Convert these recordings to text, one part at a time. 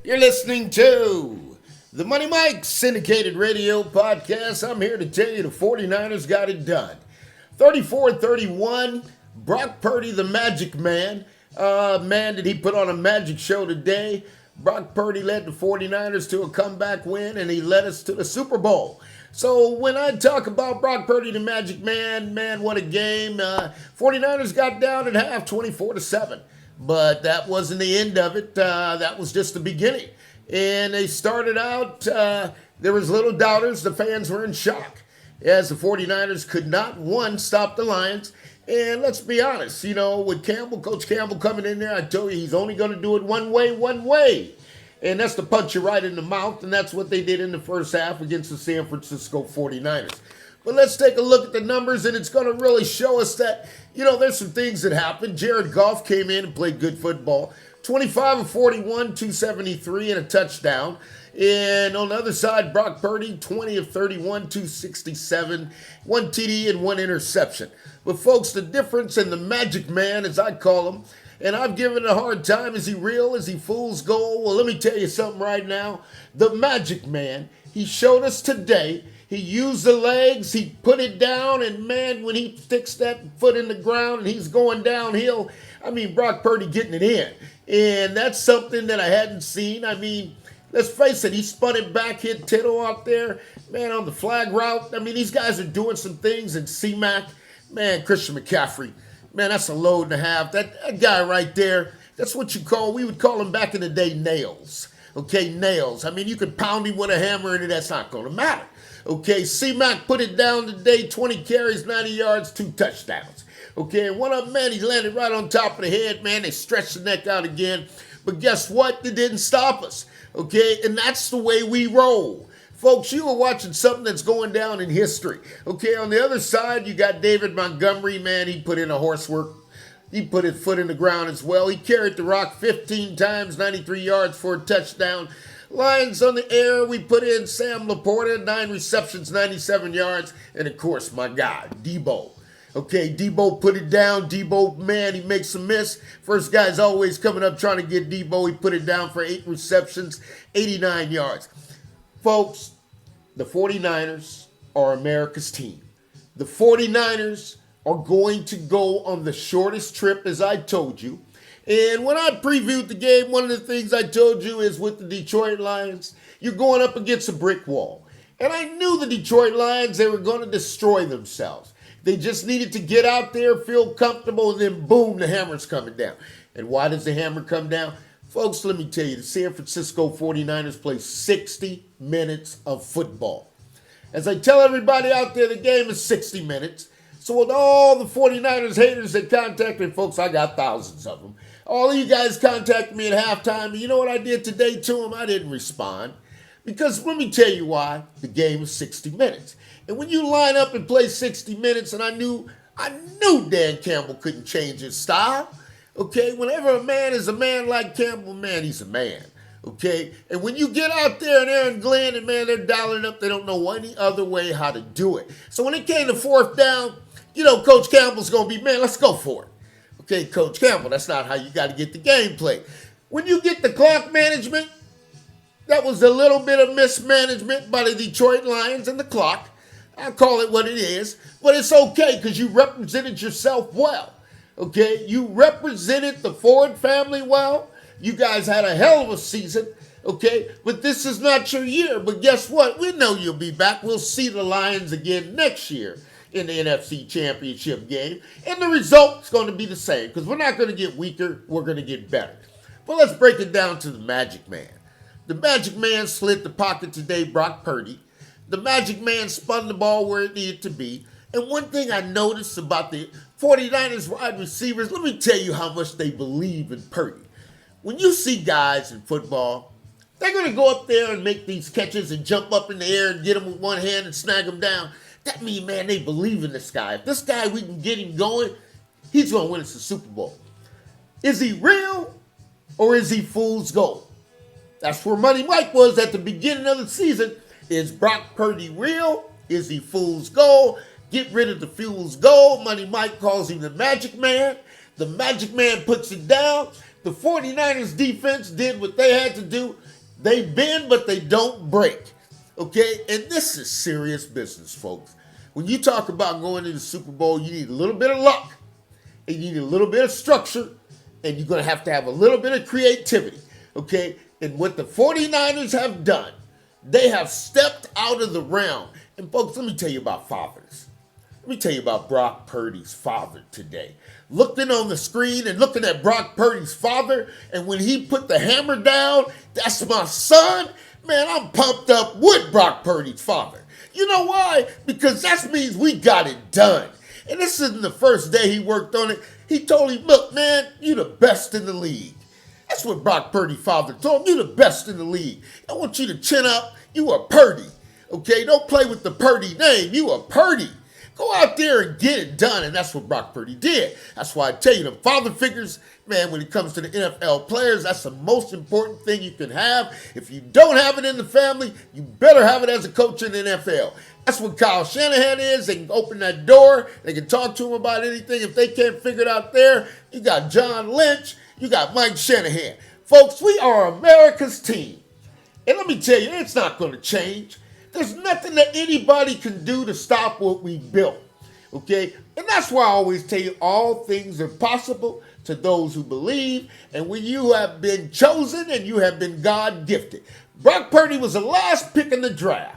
You're listening to the Money Mike Syndicated Radio Podcast. I'm here to tell you the 49ers got it done. 34-31, Brock Purdy, the Magic Man. Man, did he put on a magic show today. Brock Purdy led the 49ers to a comeback win, and he led us to the Super Bowl. So when I talk about Brock Purdy, the Magic Man, man, what a game. 49ers got down at half, 24-7. But that wasn't the end of it. That was just the beginning. And they started out, there was little doubters. The fans were in shock as the 49ers could not, one, stop the Lions. And let's be honest, with Coach Campbell coming in there, I told you he's only going to do it one way. And that's to punch you right in the mouth. And that's what they did in the first half against the San Francisco 49ers. But let's take a look at the numbers, and it's going to really show us that, there's some things that happened. Jared Goff came in and played good football. 25 of 41, 273, and a touchdown. And on the other side, Brock Purdy, 20 of 31, 267, one TD and one interception. But folks, the difference in the Magic Man, as I call him, and I've given it a hard time, is he real? Is he fool's gold? Well, let me tell you something right now. The Magic Man, he showed us today. He used the legs, he put it down, and man, when he sticks that foot in the ground and he's going downhill, Brock Purdy getting it in. And that's something that I hadn't seen. Let's face it, he spun it back, hit Tittle out there, man, on the flag route. These guys are doing some things, and C-Mac, man, Christian McCaffrey, man, that's a load and a half. That guy right there, that's what we would call him back in the day, nails. Okay, nails. You could pound him with a hammer and that's not going to matter. Okay, C-Mac put it down today, 20 carries, 90 yards, 2 touchdowns. Okay, and one of them, man, he landed right on top of the head, man. They stretched the neck out again. But guess what? They didn't stop us. Okay, and that's the way we roll. Folks, you are watching something that's going down in history. Okay, on the other side, you got David Montgomery, man. He put in a horsework. He put his foot in the ground as well. He carried the rock 15 times, 93 yards for a touchdown. Lions on the air, we put in Sam Laporta, 9 receptions, 97 yards. And, of course, my guy, Debo. Okay, Debo put it down. Debo, man, he makes a miss. First guy's always coming up trying to get Debo. He put it down for 8 receptions, 89 yards. Folks, the 49ers are America's team. The 49ers are going to go on the shortest trip, as I told you. And when I previewed the game, one of the things I told you is with the Detroit Lions, you're going up against a brick wall. And I knew the Detroit Lions, they were going to destroy themselves. They just needed to get out there, feel comfortable, and then boom, the hammer's coming down. And why does the hammer come down? Folks, let me tell you, the San Francisco 49ers play 60 minutes of football. As I tell everybody out there, the game is 60 minutes. So with all the 49ers haters that contact me, folks, I got thousands of them. All of you guys contacted me at halftime, and you know what I did today to them? I didn't respond. Because let me tell you why. The game is 60 minutes. And when you line up and play 60 minutes, and I knew Dan Campbell couldn't change his style. Okay, whenever a man is a man like Campbell, man, he's a man. Okay, and when you get out there and Aaron Glenn, and man, they're dialing up, they don't know any other way how to do it. So when it came to fourth down, Coach Campbell's going to be, man, let's go for it. Okay, Coach Campbell, that's not how you got to get the game played. When you get the clock management, that was a little bit of mismanagement by the Detroit Lions and the clock. I'll call it what it is, but it's okay because you represented yourself well. Okay, you represented the Ford family well. You guys had a hell of a season. Okay, but this is not your year. But guess what? We know you'll be back. We'll see the Lions again next year in the NFC Championship game. And the result's going to be the same because we're not going to get weaker. We're going to get better. But let's break it down to the Magic Man. The Magic Man slid the pocket today, Brock Purdy. The Magic Man spun the ball where it needed to be. And one thing I noticed about the 49ers wide receivers, let me tell you how much they believe in Purdy. When you see guys in football, they're going to go up there and make these catches and jump up in the air and get them with one hand and snag them down. That means, man, they believe in this guy. If this guy, we can get him going, he's going to win us the Super Bowl. Is he real or is he fool's gold? That's where Money Mike was at the beginning of the season. Is Brock Purdy real? Is he fool's gold? Get rid of the fool's gold. Money Mike calls him the Magic Man. The Magic Man puts it down. The 49ers defense did what they had to do. They bend, but they don't break. Okay? And this is serious business, folks. When you talk about going to the Super Bowl, you need a little bit of luck, and you need a little bit of structure, and you're going to have a little bit of creativity. Okay? And what the 49ers have done, they have stepped out of the realm. And folks, let me tell you about fathers. Let me tell you about Brock Purdy's father today. Looking on the screen and looking at Brock Purdy's father, and when he put the hammer down, that's my son. Man, I'm pumped up with Brock Purdy's father. You know why? Because that means we got it done. And this isn't the first day he worked on it. He told him, look, man, you the best in the league. That's what Brock Purdy's father told him. You the best in the league. I want you to chin up. You are Purdy. Okay, don't play with the Purdy name. You are Purdy. Go out there and get it done, and that's what Brock Purdy did. That's why I tell you, the father figures, man, when it comes to the NFL players, that's the most important thing you can have. If you don't have it in the family, you better have it as a coach in the NFL. That's what Kyle Shanahan is. They can open that door. They can talk to him about anything. If they can't figure it out there, you got John Lynch. You got Mike Shanahan. Folks, we are America's team. And let me tell you, it's not going to change. There's nothing that anybody can do to stop what we built. Okay? And that's why I always tell you, all things are possible to those who believe. And when you have been chosen and you have been God-gifted. Brock Purdy was the last pick in the draft.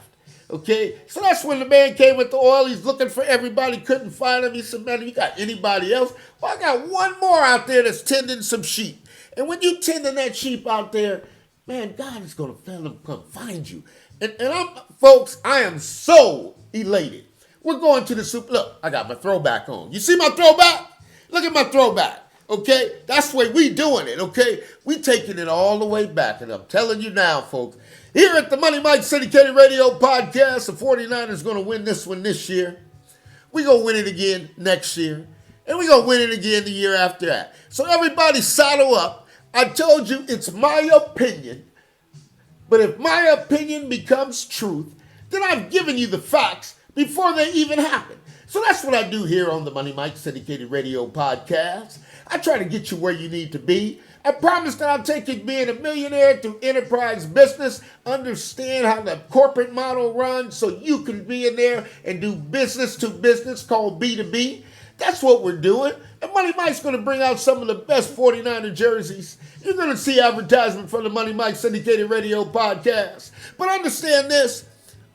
Okay? So that's when the man came with the oil. He's looking for everybody, couldn't find him. He said, man, you got anybody else? Well, I got one more out there that's tending some sheep. And when you tending that sheep out there, man, God is going to come find you. And folks, I am so elated. We're going to the Super. Look, I got my throwback on. You see my throwback? Look at my throwback. Okay? That's the way we doing it, okay? We taking it all the way back. And I'm telling you now, folks, here at the Money Mike Syndicated Radio Podcast, the 49ers going to win this one this year. We're going to win it again next year. And we're going to win it again the year after that. So everybody saddle up. I told you it's my opinion. But if my opinion becomes truth, then I've given you the facts before they even happen. So that's what I do here on the Money Mike Syndicated Radio Podcast. I try to get you where you need to be. I promise that I'll take you being a millionaire through enterprise business, understand how the corporate model runs so you can be in there and do business to business called B2B. That's what we're doing. And Money Mike's going to bring out some of the best 49er jerseys. You're going to see advertisement from the Money Mike Syndicated Radio Podcast. But understand this,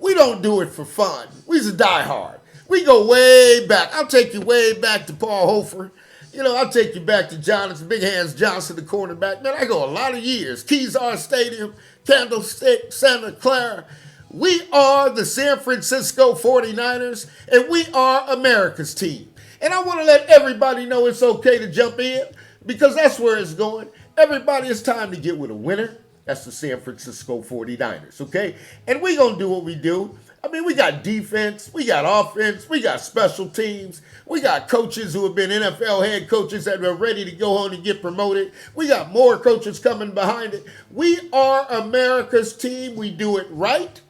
we don't do it for fun. We's a diehard. We go way back. I'll take you way back to Paul Hofer. You know, I'll take you back to Jonathan Big Hands Johnson, the cornerback. Man, I go a lot of years. Kezar Stadium, Candlestick, Santa Clara. We are the San Francisco 49ers, and we are America's team. And I want to let everybody know it's okay to jump in because that's where it's going. Everybody, it's time to get with a winner. That's the San Francisco 49ers, okay? And we're going to do what we do. I mean, we got defense, we got offense, we got special teams, we got coaches who have been NFL head coaches that are ready to go on and get promoted. We got more coaches coming behind it. We are America's team. We do it right,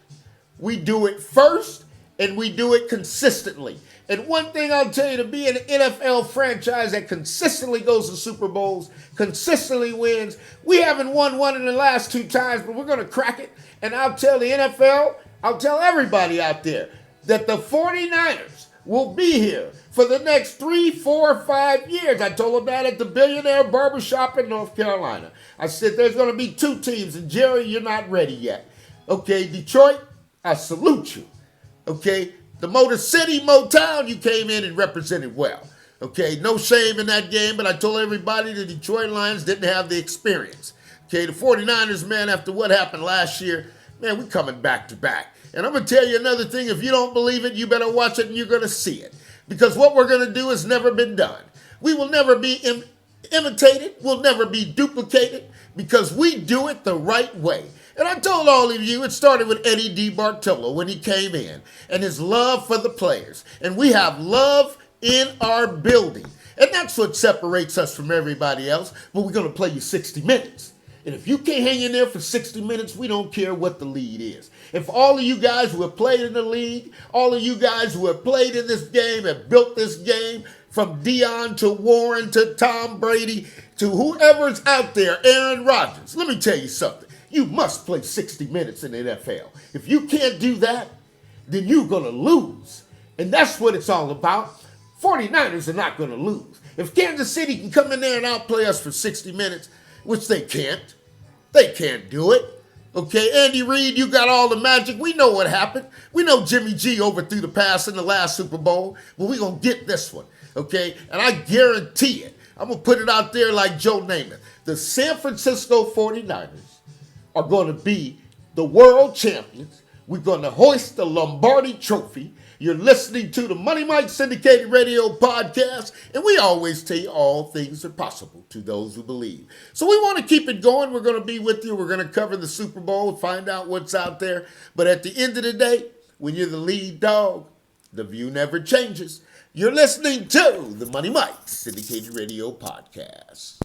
we do it first, and we do it consistently. And one thing I'll tell you, to be an NFL franchise that consistently goes to Super Bowls, consistently wins, we haven't won one in the last 2 times, but we're going to crack it. And I'll tell the NFL, I'll tell everybody out there that the 49ers will be here for the next 3, 4, 5 years. I told them that at the Billionaire Barbershop in North Carolina. I said there's going to be 2 teams, and Jerry, you're not ready yet. Okay, Detroit, I salute you. Okay, the Motor City, Motown, you came in and represented well. Okay, no shame in that game, but I told everybody the Detroit Lions didn't have the experience. Okay, the 49ers, man, after what happened last year, man, we coming back to back. And I'm going to tell you another thing. If you don't believe it, you better watch it and you're going to see it. Because what we're going to do has never been done. We will never be imitated. We'll never be duplicated because we do it the right way. And I told all of you, it started with Eddie DeBartolo when he came in and his love for the players. And we have love in our building. And that's what separates us from everybody else. But we're going to play you 60 minutes. And if you can't hang in there for 60 minutes, we don't care what the lead is. If all of you guys who have played in the league, all of you guys who have played in this game, have built this game, from Deion to Warren to Tom Brady to whoever's out there, Aaron Rodgers, let me tell you something. You must play 60 minutes in the NFL. If you can't do that, then you're going to lose. And that's what it's all about. 49ers are not going to lose. If Kansas City can come in there and outplay us for 60 minutes, which they can't do it. Okay, Andy Reid, you got all the magic. We know what happened. We know Jimmy G overthrew the pass in the last Super Bowl. Well, we're going to get this one. Okay, and I guarantee it. I'm going to put it out there like Joe Namath. The San Francisco 49ers are going to be the world champions. We're going to hoist the Lombardi Trophy. You're listening to the Money Mike Syndicated Radio Podcast, and we always tell you all things are possible to those who believe. So we want to keep it going. We're going to be with you. We're going to cover the Super Bowl, find out what's out there. But at the end of the day, when you're the lead dog, the view never changes. You're listening to the Money Mike Syndicated Radio Podcast.